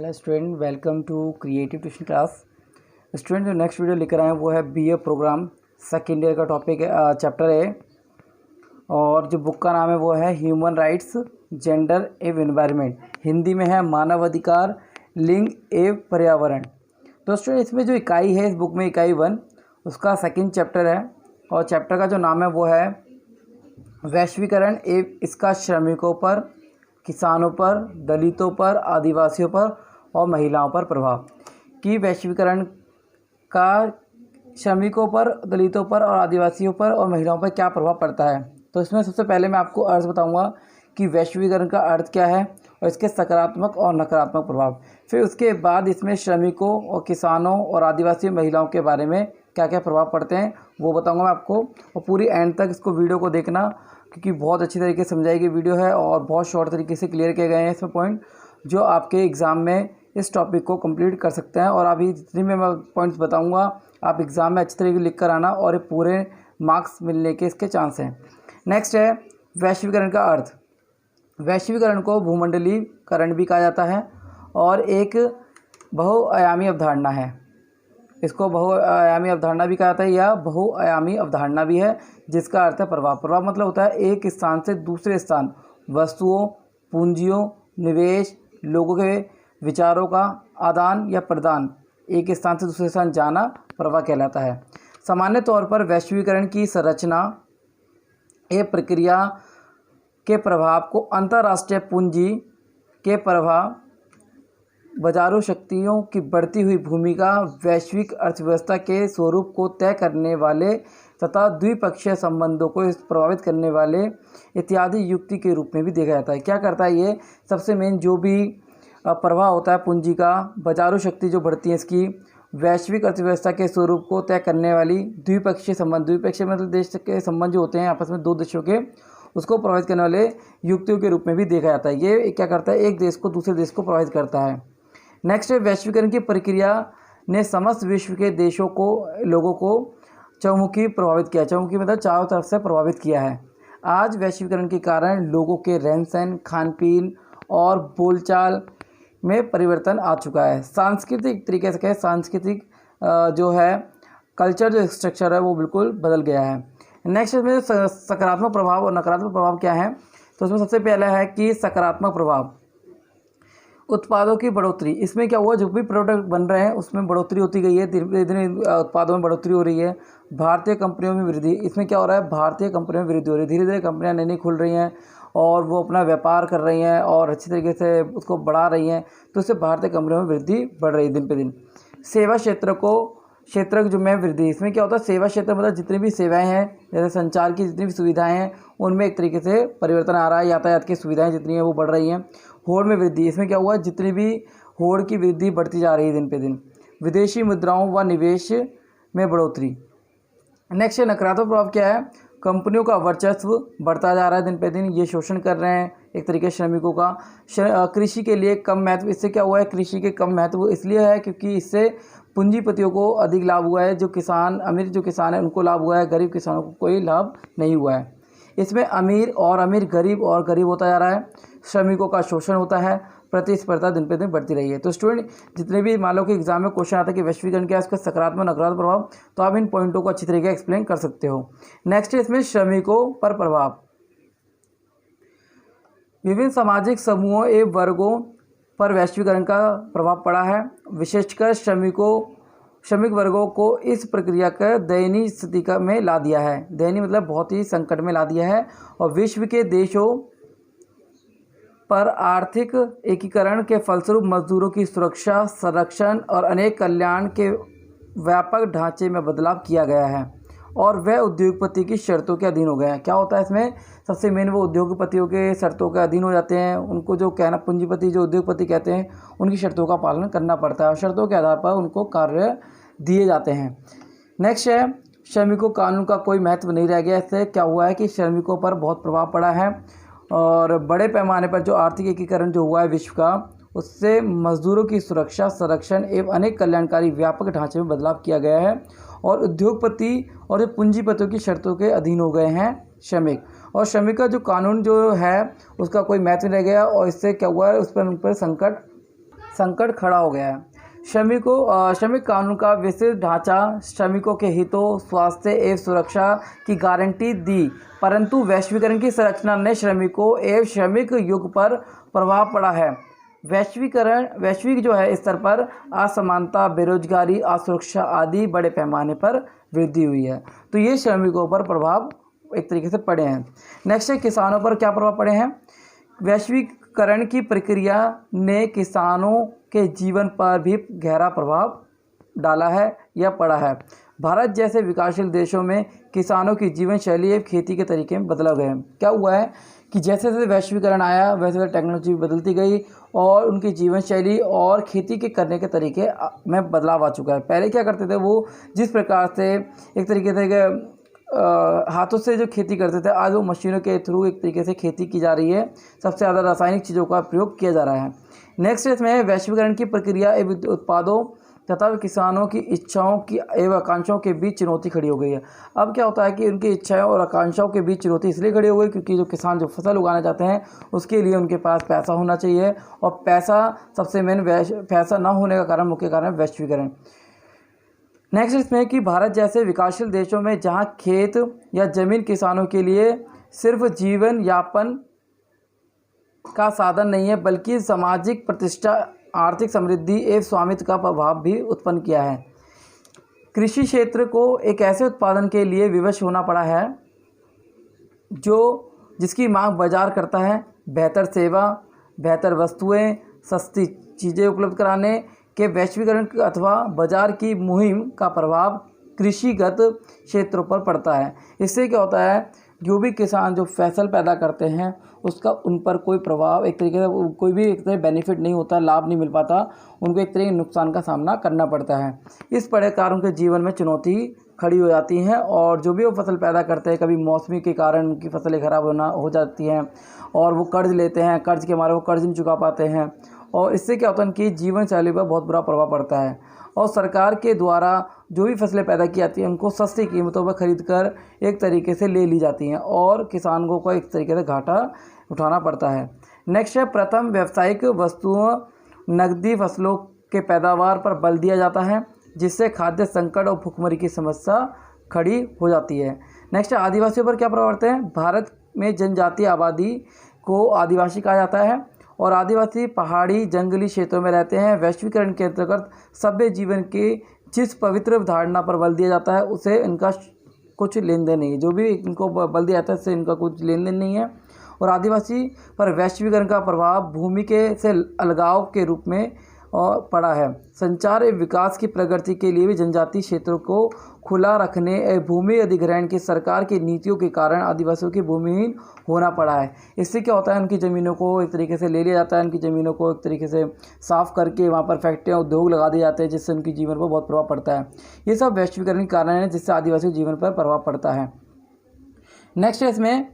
Hello student, welcome to creative tuition class. Student जो next video लेकर आए हैं वो है बीए प्रोग्राम सेकेंड ईयर का टॉपिक है, चैप्टर है। और जो बुक का नाम है वो है ह्यूमन राइट्स, जेंडर एवं एनवायरनमेंट। हिंदी में है मानव अधिकार, लिंग एवं पर्यावरण। तो स्टूडेंट इसमें जो इकाई है इस बुक में इकाई 1 उसका सेकेंड चैप्टर है। और चैप्टर का जो नाम है वो है वैश्वीकरण एवं इसका श्रमिकों पर, किसानों पर, दलितों पर, आदिवासियों पर और महिलाओं पर प्रभाव। कि वैश्वीकरण का श्रमिकों पर, दलितों पर और आदिवासियों पर और महिलाओं पर क्या प्रभाव पड़ता है। तो इसमें सबसे पहले मैं आपको अर्थ बताऊंगा कि वैश्वीकरण का अर्थ क्या है और इसके सकारात्मक और नकारात्मक प्रभाव। फिर उसके बाद इसमें श्रमिकों और किसानों और आदिवासी महिलाओं के बारे में क्या क्या प्रभाव पड़ते हैं वो बताऊंगा मैं आपको। और पूरी एंड तक इसको वीडियो को देखना, क्योंकि बहुत अच्छी तरीके से समझाई गई वीडियो है और बहुत शॉर्ट तरीके से क्लियर किए गए हैं इसमें पॉइंट, जो आपके एग्ज़ाम में इस टॉपिक को कंप्लीट कर सकते हैं। और अभी जितनी मैं पॉइंट्स बताऊंगा आप एग्ज़ाम में अच्छी तरीके से लिख कर आना और ये पूरे मार्क्स मिलने के इसके चांस हैं। नेक्स्ट है वैश्वीकरण का अर्थ। वैश्वीकरण को भूमंडलीकरण भी कहा जाता है और एक बहुआयामी अवधारणा है। इसको बहुआयामी अवधारणा भी कहा जाता है या बहुआयामी अवधारणा भी है, जिसका अर्थ है प्रभाव। प्रभाव मतलब होता है एक स्थान से दूसरे स्थान वस्तुओं, पूंजियों, निवेश, लोगों के विचारों का आदान या प्रदान, एक स्थान से दूसरे स्थान जाना प्रवाह कहलाता है। सामान्य तौर पर वैश्वीकरण की संरचना ये प्रक्रिया के प्रभाव को अंतर्राष्ट्रीय पूंजी के प्रभाव, बाजारू शक्तियों की बढ़ती हुई भूमिका, वैश्विक अर्थव्यवस्था के स्वरूप को तय करने वाले तथा द्विपक्षीय संबंधों को प्रभावित करने वाले इत्यादि युक्ति के रूप में भी देखा जाता है। क्या करता है ये? सबसे मेन जो भी प्रभाव होता है पूंजी का, बाजारू शक्ति जो बढ़ती है इसकी, वैश्विक अर्थव्यवस्था के स्वरूप को तय करने वाली द्विपक्षीय संबंध, द्विपक्षीय मतलब देश के संबंध जो होते हैं आपस में दो देशों के, उसको प्रभावित करने वाले युक्तियों के रूप में भी देखा जाता है। ये क्या करता है? एक देश को दूसरे देश को प्रभावित करता है। नेक्स्ट है वैश्वीकरण की प्रक्रिया ने समस्त विश्व के देशों को, लोगों को चहुमुखी प्रभावित किया। चहुमुखी मतलब चारों तरफ से प्रभावित किया है। आज वैश्वीकरण के कारण लोगों के रहन सहन, खान पीन और बोलचाल में परिवर्तन आ चुका है। सांस्कृतिक तरीके से कहें, सांस्कृतिक जो है कल्चर, जो स्ट्रक्चर है वो बिल्कुल बदल गया है। नेक्स्ट इसमें सकारात्मक प्रभाव और नकारात्मक प्रभाव क्या है। तो उसमें सबसे पहला है कि सकारात्मक प्रभाव, उत्पादों की बढ़ोतरी। इसमें क्या हुआ, जो भी प्रोडक्ट बन रहे हैं उसमें बढ़ोतरी होती गई है, धीरे धीरे उत्पादों में बढ़ोतरी हो रही है। भारतीय कंपनियों में वृद्धि, इसमें क्या हो रहा है, भारतीय कंपनियों में वृद्धि हो रही है। धीरे धीरे कंपनियां नई नई खुल रही हैं और वो अपना व्यापार कर रही हैं और अच्छी तरीके से उसको बढ़ा रही हैं, तो इससे भारतीय कंपनियों में वृद्धि बढ़ रही है दिन पे दिन। सेवा क्षेत्र जो में वृद्धि, इसमें क्या होता है, सेवा क्षेत्र मतलब जितनी भी सेवाएं हैं, जैसे संचार की जितनी भी सुविधाएं हैं उनमें एक तरीके से परिवर्तन आ रहा है। यातायात की सुविधाएं जितनी हैं वो बढ़ रही हैं। होड़ में वृद्धि, इसमें क्या हुआ, जितनी भी होड़ की वृद्धि बढ़ती जा रही है दिन पे दिन। विदेशी मुद्राओं व निवेश में बढ़ोतरी। नेक्स्ट नकारात्मक प्रभाव क्या है, कंपनियों का वर्चस्व बढ़ता जा रहा है दिन पे दिन, ये शोषण कर रहे हैं एक तरीके से श्रमिकों का। कृषि के लिए कम महत्व, इससे क्या हुआ है, कृषि के कम महत्व इसलिए है क्योंकि इससे पूंजीपतियों को अधिक लाभ हुआ है। जो किसान, अमीर जो किसान है उनको लाभ हुआ है, गरीब किसानों को कोई लाभ नहीं हुआ है। इसमें अमीर और अमीर, गरीब और गरीब होता जा रहा है, श्रमिकों का शोषण होता है, प्रतिस्पर्धा दिन पे दिन बढ़ती रही है। तो स्टूडेंट जितने भी मान लो कि एग्जाम में क्वेश्चन आता है कि वैश्वीकरण क्या है, उसका सकारात्मक नकारात्मक प्रभाव, तो आप इन पॉइंटों को अच्छी तरीके से एक्सप्लेन कर सकते हो। नेक्स्ट इसमें श्रमिकों पर प्रभाव। विभिन्न सामाजिक समूहों एवं वर्गों पर वैश्वीकरण का प्रभाव पड़ा है। विशेषकर श्रमिक वर्गों को इस प्रक्रिया का दयनीय स्थिति में ला दिया है। दयनीय मतलब बहुत ही संकट में ला दिया है। और विश्व के देशों पर आर्थिक एकीकरण के फलस्वरूप मजदूरों की सुरक्षा, संरक्षण और अनेक कल्याण के व्यापक ढांचे में बदलाव किया गया है और वह उद्योगपति की शर्तों के अधीन हो गए हैं। क्या होता है इसमें, सबसे मेन वो उद्योगपतियों के शर्तों के अधीन हो जाते हैं। उनको जो कहना पूंजीपति, जो उद्योगपति कहते हैं, उनकी शर्तों का पालन करना पड़ता है और शर्तों के आधार पर उनको कार्य दिए जाते हैं। नेक्स्ट है श्रमिकों कानून का कोई महत्व नहीं रह गया। इससे क्या हुआ है कि श्रमिकों पर बहुत प्रभाव पड़ा है और बड़े पैमाने पर जो आर्थिक एकीकरण जो हुआ है विश्व का, उससे मजदूरों की सुरक्षा, संरक्षण एवं अनेक कल्याणकारी व्यापक ढांचे में बदलाव किया गया है और उद्योगपति और पूंजीपतियों की शर्तों के अधीन हो गए हैं श्रमिक। और श्रमिक का जो कानून जो है उसका कोई महत्व नहीं रह गया और इससे क्या हुआ है, उन पर संकट संकट खड़ा हो गया है। श्रमिक कानून का विस्तृत ढांचा श्रमिकों के हितों, स्वास्थ्य एवं सुरक्षा की गारंटी दी, परंतु वैश्वीकरण की संरचना ने श्रमिकों एवं श्रमिक युग पर प्रभाव पड़ा है। वैश्विक जो है स्तर पर असमानता, बेरोजगारी, असुरक्षा आदि बड़े पैमाने पर वृद्धि हुई है। तो ये श्रमिकों पर प्रभाव एक तरीके से पड़े हैं। नेक्स्ट है किसानों पर क्या प्रभाव पड़े हैं। वैश्वीकरण की प्रक्रिया ने किसानों के जीवन पर भी गहरा प्रभाव डाला है या पड़ा है। भारत जैसे विकासशील देशों में किसानों की जीवन शैली एवं खेती के तरीके में बदलाव गए हैं। क्या हुआ है कि जैसे जैसे वैश्वीकरण आया वैसे वैसे टेक्नोलॉजी बदलती गई और उनकी जीवन शैली और खेती के करने के तरीके में बदलाव आ चुका है। पहले क्या करते थे वो, जिस प्रकार से एक तरीके से हाथों से जो खेती करते थे, आज वो मशीनों के थ्रू एक तरीके से खेती की जा रही है। सबसे ज़्यादा रासायनिक चीज़ों का प्रयोग किया जा रहा है। नेक्स्ट इसमें वैश्वीकरण की प्रक्रिया एवं उत्पादों तथा किसानों की इच्छाओं की एवं आकांक्षाओं के बीच चुनौती खड़ी हो गई है। अब क्या होता है कि उनकी इच्छाओं और आकांक्षाओं के बीच चुनौती इसलिए खड़ी हो गई क्योंकि जो किसान जो फसल उगाना चाहते हैं उसके लिए उनके पास पैसा होना चाहिए, और पैसा सबसे मेन पैसा ना होने का कारण, मुख्य कारण वैश्वीकरण। नेक्स्ट इसमें कि भारत जैसे विकासशील देशों में जहाँ खेत या जमीन किसानों के लिए सिर्फ जीवन यापन का साधन नहीं है बल्कि सामाजिक प्रतिष्ठा, आर्थिक समृद्धि एवं स्वामित्व का प्रभाव भी उत्पन्न किया है। कृषि क्षेत्र को एक ऐसे उत्पादन के लिए विवश होना पड़ा है जिसकी मांग बाजार करता है। बेहतर सेवा, बेहतर वस्तुएं, सस्ती चीज़ें उपलब्ध कराने के वैश्वीकरण अथवा बाजार की मुहिम का प्रभाव कृषिगत क्षेत्रों पर पड़ता है। इससे क्या होता है, जो भी किसान जो फसल पैदा करते हैं उसका उन पर कोई प्रभाव, एक तरीके से कोई भी एक तरह बेनिफिट नहीं होता, लाभ नहीं मिल पाता, उनको एक तरह के नुकसान का सामना करना पड़ता है। इस प्रकार उनके जीवन में चुनौती खड़ी हो जाती हैं और जो भी वो फसल पैदा करते हैं, कभी मौसमी के कारण उनकी फसलें ख़राब हो जाती हैं और वो कर्ज लेते हैं, कर्ज के मारे वो कर्ज नहीं चुका पाते हैं, और इससे क्या होता है उनकी जीवन शैली पर बहुत बुरा प्रभाव पड़ता है। और सरकार के द्वारा जो भी फसलें पैदा की जाती हैं उनको सस्ती कीमतों पर ख़रीद कर एक तरीके से ले ली जाती हैं और किसानों को एक तरीके से घाटा उठाना पड़ता है। नेक्स्ट है प्रथम व्यावसायिक वस्तुओं नकदी फसलों के पैदावार पर बल दिया जाता है, जिससे खाद्य संकट और भुखमरी की समस्या खड़ी हो जाती है। नेक्स्ट है आदिवासियों पर क्या प्रभाव पड़ते हैं। भारत में जनजातीय आबादी को आदिवासी कहा जाता है और आदिवासी पहाड़ी जंगली क्षेत्रों में रहते हैं। वैश्वीकरण के अंतर्गत सभ्य जीवन के जिस पवित्र धारणा पर बल दिया जाता है उसे इनका कुछ लेन देन नहीं है, जो भी इनको बल दिया जाता है उससे इनका कुछ लेन देन नहीं है। और आदिवासी पर वैश्वीकरण का प्रभाव भूमि के से अलगाव के रूप में पड़ा है। संचार एवं विकास की प्रगति के लिए भी जनजातीय क्षेत्रों को खुला रखने एवं भूमि अधिग्रहण की सरकार की नीतियों के कारण आदिवासियों की भूमिहीन होना पड़ा है। इससे क्या होता है, उनकी ज़मीनों को एक तरीके से ले लिया जाता है, उनकी ज़मीनों को एक तरीके से साफ़ करके वहाँ पर फैक्ट्रियाँ, उद्योग लगा दिए जाते हैं, जिससे उनकी जीवन पर बहुत प्रभाव पड़ता है। ये सब वैश्वीकरण के कारण है जिससे आदिवासी जीवन पर प्रभाव पड़ता है। नेक्स्ट है इसमें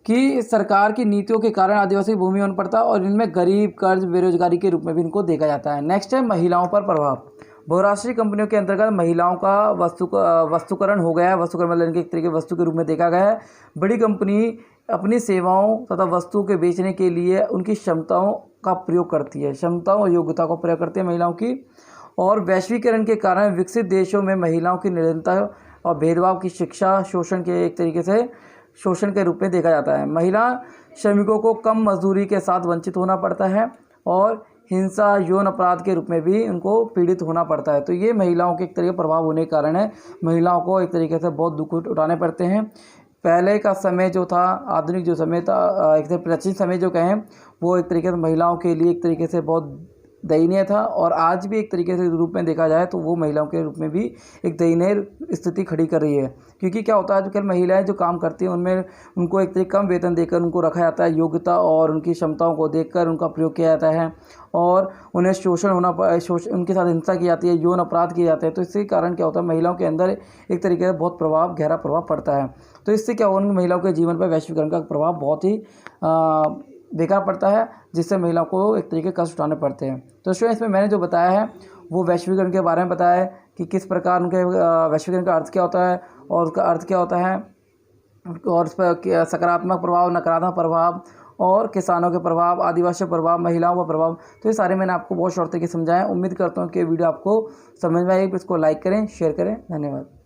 कि सरकार की नीतियों के कारण आदिवासी भूमि होना पड़ता है और इनमें गरीब, कर्ज, बेरोजगारी के रूप में भी इनको देखा जाता है। नेक्स्ट है महिलाओं पर प्रभाव। बहुराष्ट्रीय कंपनियों के अंतर्गत महिलाओं का वस्तुकरण हो गया है। वस्तुकरण मतलब इनके एक तरीके वस्तु के रूप में देखा गया है। बड़ी कंपनी अपनी सेवाओं तथा वस्तुओं के बेचने के लिए उनकी क्षमताओं का प्रयोग करती है, क्षमताओं और योग्यता का प्रयोग करती है महिलाओं की। और वैश्वीकरण के कारण विकसित देशों में महिलाओं की निरंतरता और भेदभाव की शिक्षा शोषण के एक तरीके से शोषण के रूप में देखा जाता है। महिला श्रमिकों को कम मजदूरी के साथ वंचित होना पड़ता है और हिंसा, यौन अपराध के रूप में भी उनको पीड़ित होना पड़ता है। तो ये महिलाओं के एक तरीके प्रभाव होने के कारण है, महिलाओं को एक तरीके से बहुत दुख उठाने पड़ते हैं। पहले का समय जो था, आधुनिक जो समय था, एक तरह प्राचीन समय जो कहें, वो एक तरीके से महिलाओं के लिए एक तरीके से बहुत दयनीय था और आज भी एक तरीके से रूप में देखा जाए तो वो महिलाओं के रूप में भी एक दयनीय स्थिति खड़ी कर रही है। क्योंकि क्या होता है, आजकल महिलाएं जो काम करती हैं उनमें उनको एक तरीके कम वेतन देकर उनको रखा जाता है, योग्यता और उनकी क्षमताओं को देखकर उनका प्रयोग किया जाता है और उन्हें उनके साथ हिंसा की जाती है, यौन अपराध किए जाते हैं। तो इसके कारण क्या होता है, महिलाओं के अंदर एक तरीके से बहुत गहरा प्रभाव पड़ता है। तो इससे क्या होगा, महिलाओं के जीवन पर वैश्वीकरण का प्रभाव बहुत ही बेकार पड़ता है, जिससे महिलाओं को एक तरीके कष्ट उठाने पड़ते हैं। तो स्टूडेंट्स, इसमें मैंने जो बताया है वो वैश्वीकरण के बारे में बताया है कि किस प्रकार उनके वैश्वीकरण का अर्थ क्या होता है और उसका अर्थ क्या होता है और उस पर सकारात्मक प्रभाव, नकारात्मक प्रभाव और किसानों के प्रभाव, आदिवासी प्रभाव, महिलाओं का प्रभाव। तो ये सारे मैंने आपको बहुत शॉर्ट तरीके समझाया। उम्मीद करता हूँ कि वीडियो आपको समझ में आएगी। इसको लाइक करें, शेयर करें। धन्यवाद।